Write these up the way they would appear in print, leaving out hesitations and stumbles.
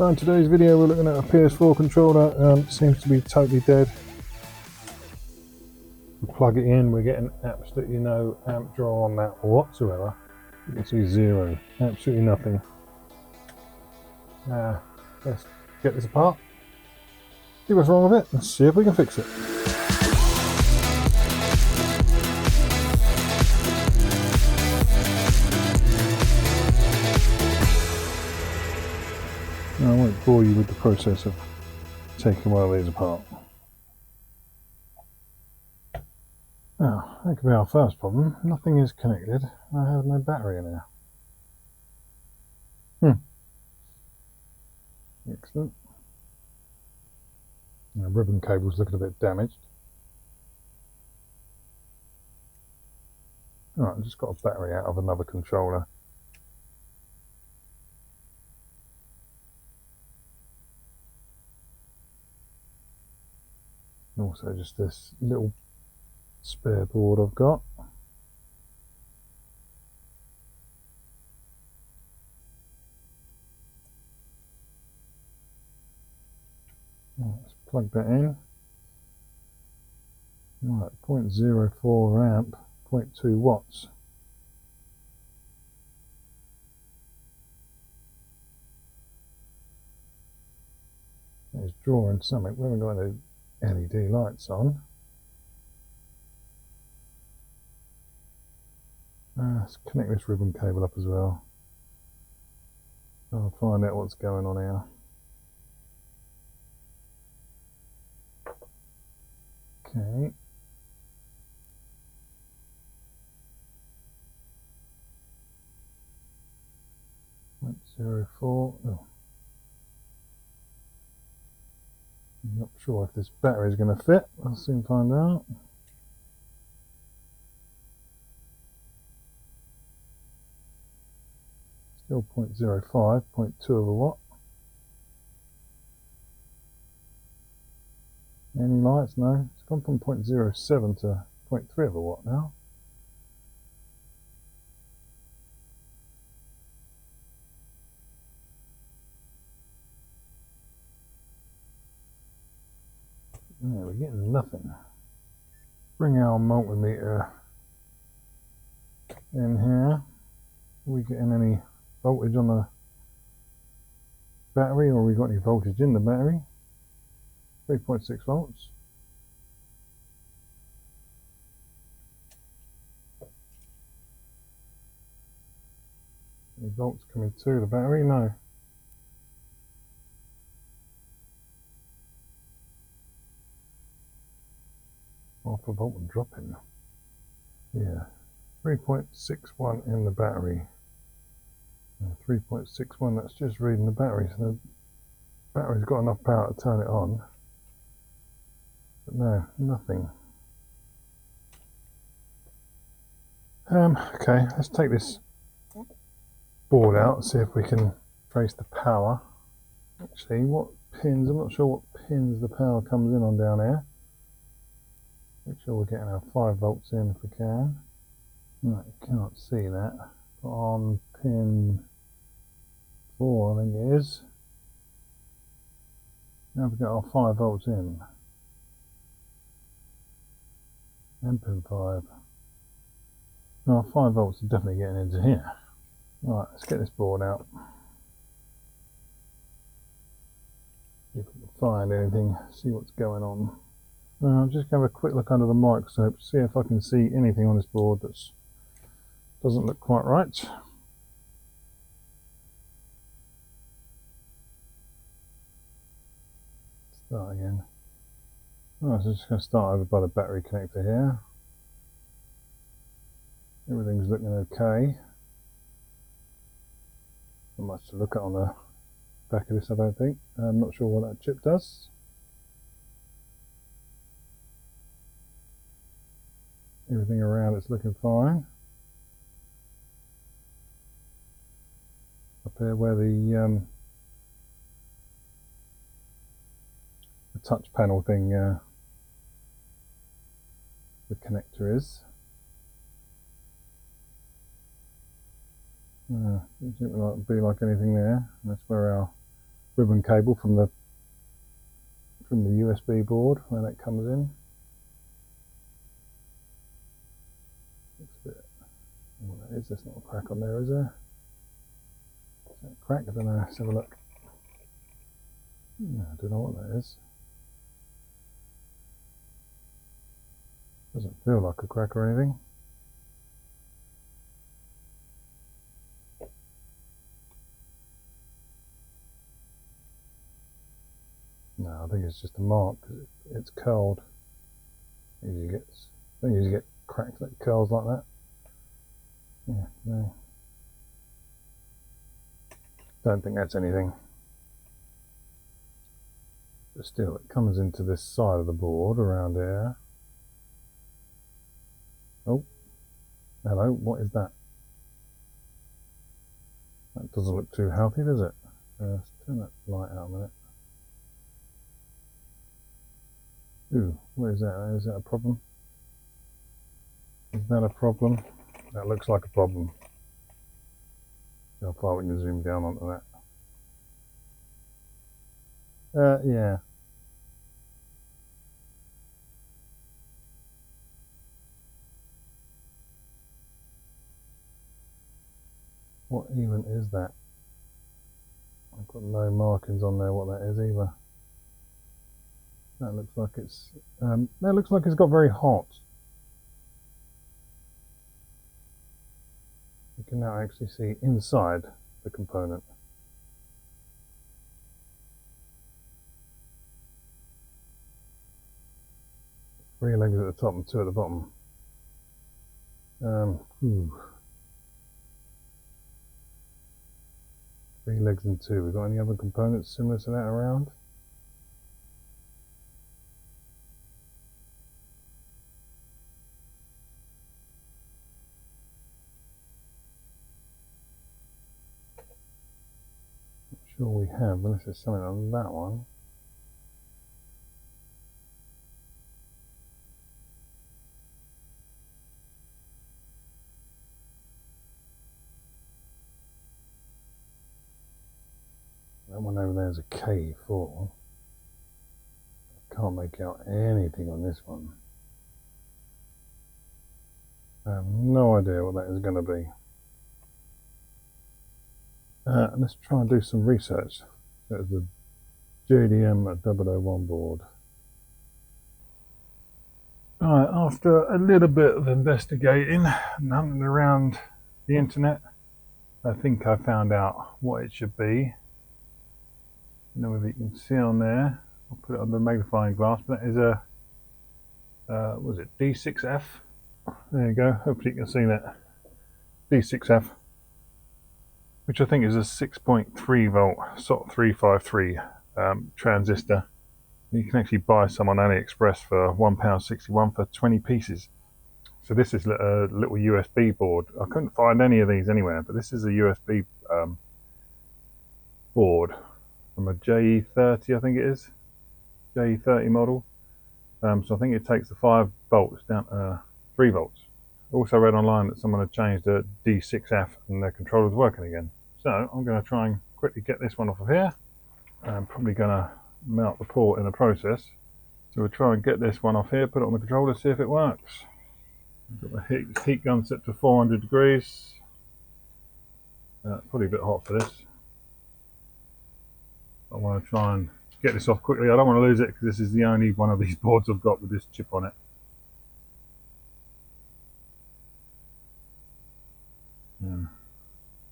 So in today's video we're looking at a PS4 controller. It seems to be totally dead. We plug it in, we're getting absolutely no amp draw on that whatsoever. You can see zero, absolutely nothing. Let's get this apart, see what's wrong with it, and see if we can fix it. I won't bore you with the process of taking one of these apart. Now, that could be our first problem. Nothing is connected. I have no battery in here. Excellent. The ribbon cable's looking a bit damaged. Alright, I've just got a battery out of another controller. Also just this little spare board I've got. Let's plug that in. Right, 0.04 amp, 0.2 watts. It's drawing something. We haven't got any LED lights on. Let's connect this ribbon cable up as well. I'll find out what's going on here. Okay. .04. Oh. I'm not sure if this battery is going to fit. I'll soon find out. Still 0.05, 0.2 of a watt. Any lights? No. It's gone from 0.07 to 0.3 of a watt now. Yeah, we're getting nothing. Bring our multimeter in here. Are we getting any voltage on the battery, or have we got any voltage in the battery? 3.6 volts. Any volts coming to the battery? No. Half a volt and dropping. Yeah, 3.61 in the battery. 3.61, that's just reading the battery, so the battery's got enough power to turn it on. But no, nothing. Okay, let's take this board out and see if we can trace the power. Actually, what pins, I'm not sure what pins the power comes in on down here. Make sure we're getting our 5 volts in if we can. Right, you can't see that. But on pin 4, I think it is. Now we've got our 5 volts in. And pin 5. Now our 5 volts are definitely getting into here. Right, let's get this board out. See if we can find anything, see what's going on. I'll just have a quick look under the microscope, see if I can see anything on this board that doesn't look quite right. Start again. Alright, so I'm just going to start over by the battery connector here. Everything's looking okay. Not much to look at on the back of this, I don't think. I'm not sure what that chip does. Everything around it's looking fine. Up here where the touch panel thing, the connector is. Doesn't be like anything there. That's where our ribbon cable from the USB board where that comes in. Looks a bit, what that is, there's not a crack on there, is there? Is that a crack? I don't know, let's have a look. I don't know what that is. Doesn't feel like a crack or anything. No, I think it's just a mark because it's curled. Don't usually get cracks that curls like that. Yeah, no. Don't think that's anything. But still, it comes into this side of the board around here. Oh, hello, what is that? That doesn't look too healthy, does it? Let's turn that light out a minute. Ooh, what is that? Is that a problem? Is that a problem? That looks like a problem. See how far we can zoom down onto that. Yeah. What even is that? I've got no markings on there what that is either. That looks like it's got very hot. You can now actually see inside the component. Three legs at the top and two at the bottom. Three legs and two. We've got any other components similar to that around? Not sure we have, unless there's something on that one. That one over there is a K4. I can't make out anything on this one. I have no idea what that is going to be. Let's try and do some research. That's the JDM-001 board. Alright, after a little bit of investigating and hunting around the internet, I think I found out what it should be. I don't know if you can see on there. I'll put it under the magnifying glass, but that is a what is it, D6F? There you go, hopefully you can see that. D6F, which I think is a 6.3 volt SOT 353 transistor. You can actually buy some on AliExpress for £1.61 for 20 pieces. So this is a little USB board. I couldn't find any of these anywhere, but this is a USB board from a JE30, I think it is. JE30 model. So I think it takes the 5 volts down to 3 volts. I also read online that someone had changed the D6F and their controller's working again. So I'm going to try and quickly get this one off of here. I'm probably going to melt the port in the process. So we'll try and get this one off here, put it on the controller, see if it works. I've got the heat gun set to 400 degrees. Probably a bit hot for this. I want to try and get this off quickly. I don't want to lose it because this is the only one of these boards I've got with this chip on it.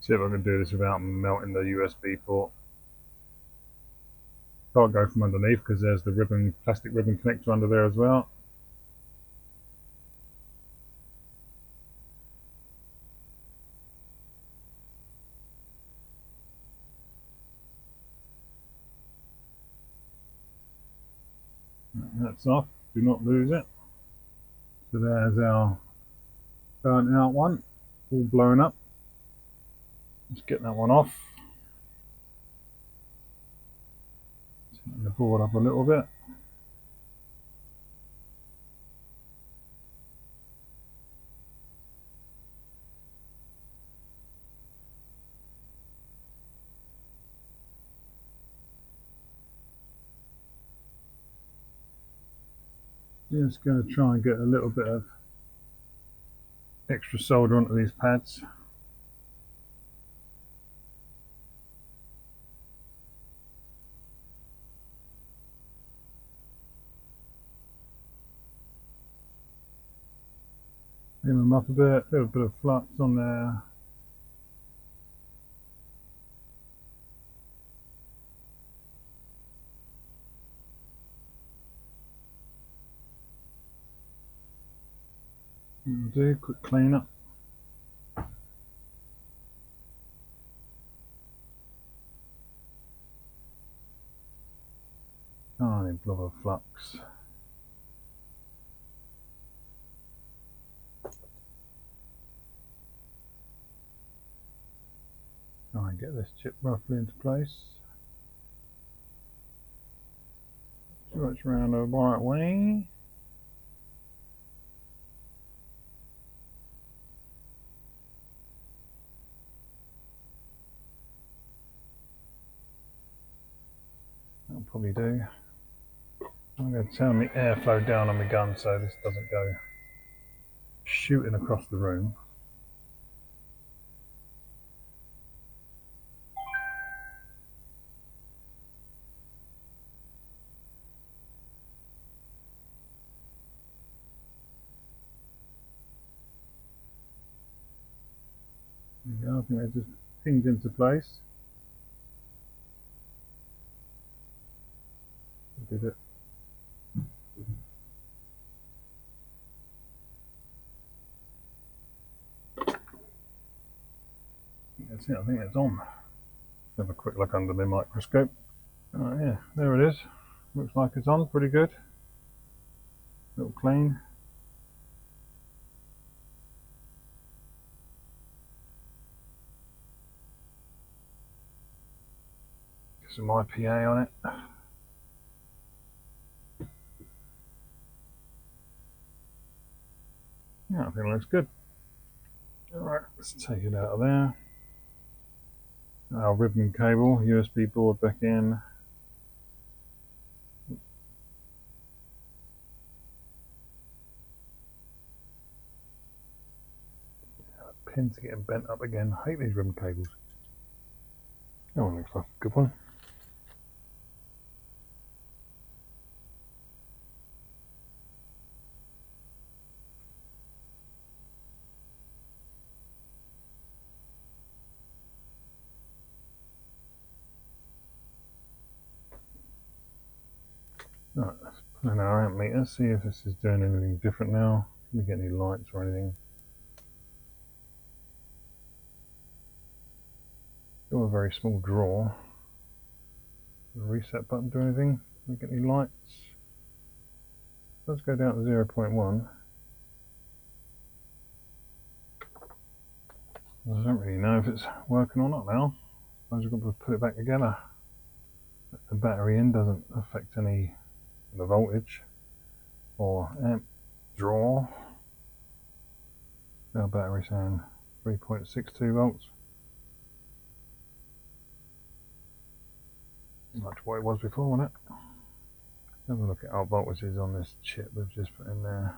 See if I can do this without melting the USB port. Can't go from underneath because there's the plastic ribbon connector under there as well. That's off, do not lose it. So there's our burnt out one, all blown up. Let's get that one off. Tighten the board up a little bit. Just going to try and get a little bit of extra solder onto these pads. Clean them up a bit, a little bit of flux on there. That'll do, quick clean up. Tiny blob of flux. Try and get this chip roughly into place. Sure it's round the right way. That'll probably do. I'm going to turn the airflow down on my gun so this doesn't go shooting across the room. There you go, I think that just pings into place. Did it. That's it, I think it's on. Let's have a quick look under the microscope. Oh yeah, there it is. Looks like it's on, pretty good. Little clean. Get some IPA on it. Yeah, I think it looks good. Alright, let's take it out of there. Our ribbon cable, USB board back in. Pins are getting bent up again. I hate these ribbon cables. That one looks like a good one. Right, let's put in our amp meter, see if this is doing anything different now. Can we get any lights or anything? Still a very small draw. The reset button do anything? Can we get any lights? Let's go down to 0.1. I don't really know if it's working or not now. I suppose we've got to put it back together. The battery in doesn't affect any of the voltage or amp draw. Our battery saying 3.62 volts. Much what it was before, wasn't it? Have a look at our voltages on this chip we've just put in there.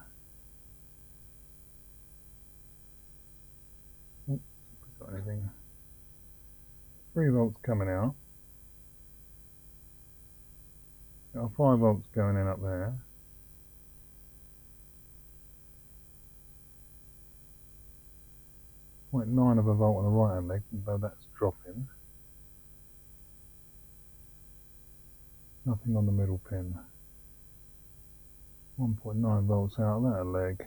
Oops, got anything? 3 volts coming out. Got 5 volts going in up there. .9 of a volt on the right hand leg, though that's dropping. Nothing on the middle pin. 1.9 volts out of that leg.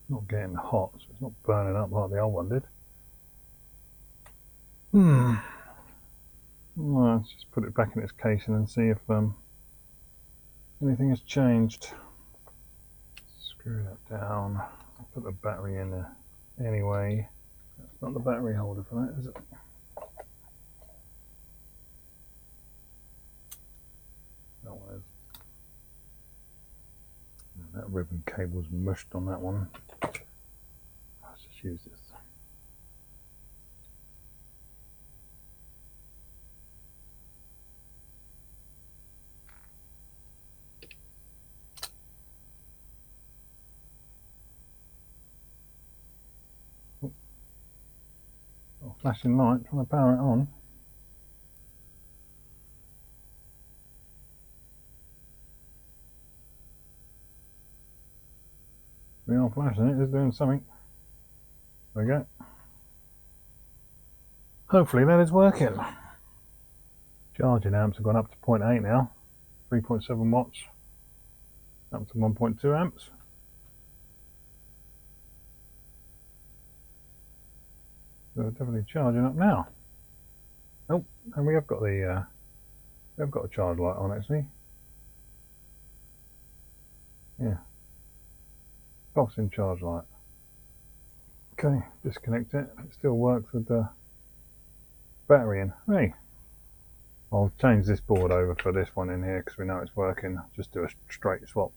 Not getting hot, so it's not burning up like the old one did. Well, let's just put it back in its casing and see if anything has changed. Screw that down. I'll put the battery in there anyway. That's not the battery holder for that, is it? That one is. That ribbon cable's mushed on that one. Let's just use this. flashing light, trying to power it on. We are flashing it, it's doing something. There we go. Hopefully that is working. Charging amps have gone up to 0.8 now, 3.7 watts, up to 1.2 amps. So definitely charging up now. Oh, and we have got the a charge light on actually. Yeah, pulsing charge light. Okay, disconnect it. It still works with the battery in. Hey, I'll change this board over for this one in here because we know it's working. Just do a straight swap.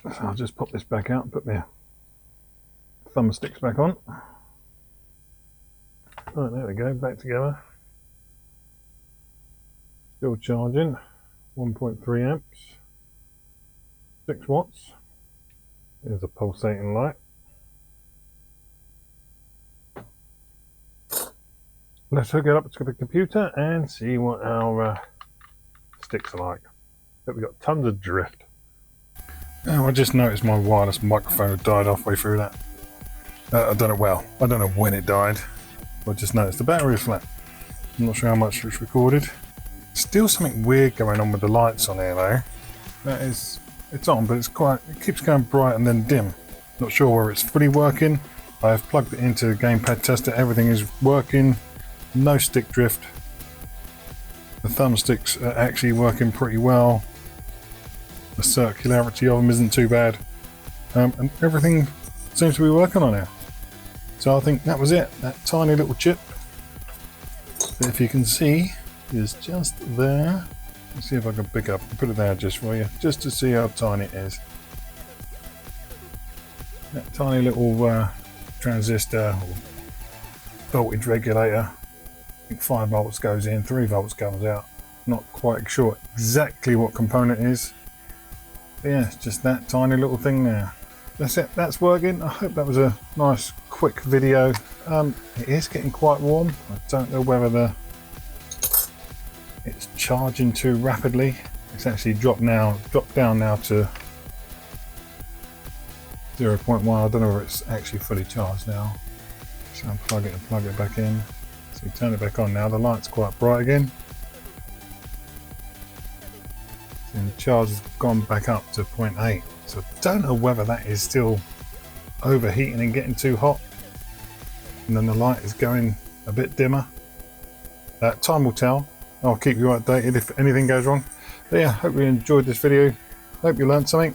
So I'll just pop this back out, put my thumbsticks back on. Right, there we go, back together. Still charging, 1.3 amps, 6 watts. There's a pulsating light. Let's hook it up to the computer and see what our sticks are like. But we've got tons of drift. Oh, I just noticed my wireless microphone had died halfway through that. I don't know when it died. I just noticed the battery is flat. I'm not sure how much it's recorded. Still something weird going on with the lights on here though. That is, it's on, but it keeps going bright and then dim. Not sure whether it's fully working. I have plugged it into the gamepad tester. Everything is working. No stick drift. The thumbsticks are actually working pretty well. The circularity of them isn't too bad. And everything seems to be working on here. So I think that was it. That tiny little chip, that if you can see, is just there. Let's see if I can pick up and put it there just for you, just to see how tiny it is. That tiny little transistor or voltage regulator. I think 5 volts goes in, 3 volts comes out. Not quite sure exactly what component it is. But yeah, it's just that tiny little thing there. That's it, that's working. I hope that was a nice quick video. It is getting quite warm. I don't know whether it's charging too rapidly. It's actually dropped down now to 0.1. I don't know whether it's actually fully charged now. So I'll plug it and plug it back in. So you turn it back on now, the light's quite bright again. And the charge has gone back up to 0.8. So I don't know whether that is still overheating and getting too hot. And then the light is going a bit dimmer. Time will tell. I'll keep you updated if anything goes wrong. But yeah, hope you enjoyed this video. Hope you learned something.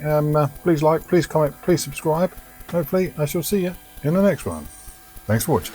Please like, please comment, please subscribe. Hopefully I shall see you in the next one. Thanks for watching.